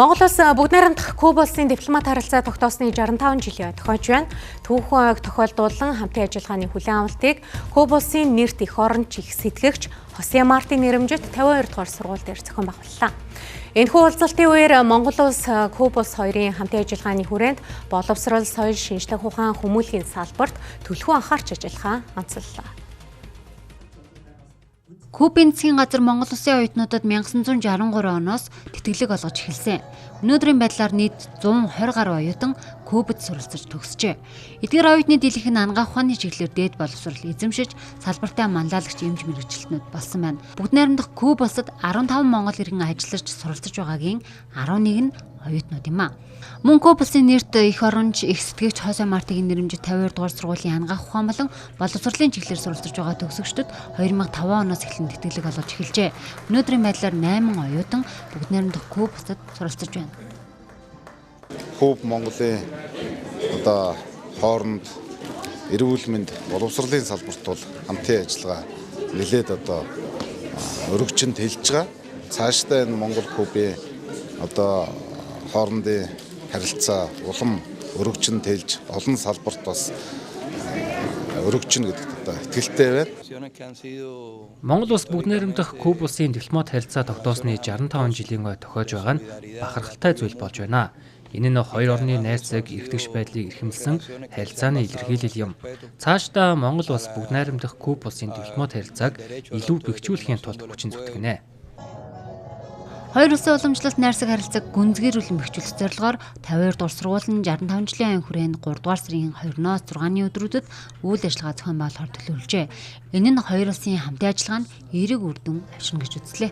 Монгол улс бүгд найрамдах Куба улсын дипломат харилцаа тогтоосны 65 жилийн тохиож байна. Түүхэн ойг тохиолдуулан хамтын ажиллагааны хүлээн авалтыг Куба улсын нэрт эх орон чих сэтгэгч Хосе Мартин нэрэмжит 52 дугаар сургууль дээр зохион байгууллаа. Энэхүү уулзалтын үеэр Монгол улс Куба улс хоёрын хамтын ажиллагааны хүрээнд боловсрол, соёл, шинжлэх ухаан, хүмүүнлэгийн салбарт төлхөө анхаарч ажиллахаа онцоллоо. Кубын засгийн газар Монгол улсын оюутнуудад 1963 оноос тэтгэлэг олгож эхэлсэн. Өнөөдрийн байдлаар нийт 120 гаруй оюутан Кубад суралцаж төгсжээ. Эдгээр оюутны дийлэнх нь ангаах ухааны чиглэлээр дээд боловсрол эзэмшиж, салбартай манлайлагч эмч мэргэжилтнүүд болсон байна. Бүгд найрамдах Куба улсад 15 монгол иргэн ажиллаж суралцаж байгаагийн 11 нь оюутнууд юм а. Мөн Куба улсын нэрт эх оронч их сэтгэгч Хосе Мартигийн нэрэмжит 52 дугаар сургуулийн ангаах ухаан болон боловсролын чиглэлээр суралцаж байгаа төгсөгчдөд 2005 оноос эхлэн тэтгэлэг олгож эхэлжээ. Өнөөдрийн байдлаар 8 оюутан бүгд найрамдах Куба улсад суралцаж байна. Куба Монголын хооронд эрүүл мэнд боловсролын салбарт бол хамтын ажиллагаа нэлээд өргөжинд хэлж байгаа. Цаашдаа энэ Монгол Кубын хоорондын харилцаа улам өргөжинд хэлж олон салбарт бас өргөжин гэдэгт итгэлтэй байна. Монгол улс бүгд найрамдах Куба улсын дипломат харилцаа тогтоосны 65 жилийн ой тохиож байгаа нь бахархалтай зүйл болж байна. Энэ нь хоёр орны найрцаг эрхтгч байдлыг эрхэмлсэн харилцааны илэрхийлэл юм. Цаашдаа Монгол улс бүгд найрамдах Куба улсын дипломат харилцааг илүү бэхжүүлэхийн тулд хүчин зүтгэнэ. Хоёр улсын уламжлалт найрсаг харилцааг гүнзгийрүүлэн бэхжүүлэх зорилгоор 52 дугаар сургууль нь 65 жилийн аян хүрээнд 3 дугаар сарын 20-ноос 6-ны өдрүүдэд үйл ажиллагаа зохион байгуулахаар төлөвлөжээ. Энэ нь хоёр улсын хамтын ажиллагаанд эерэг үр дүн авчирна гэж үзлээ.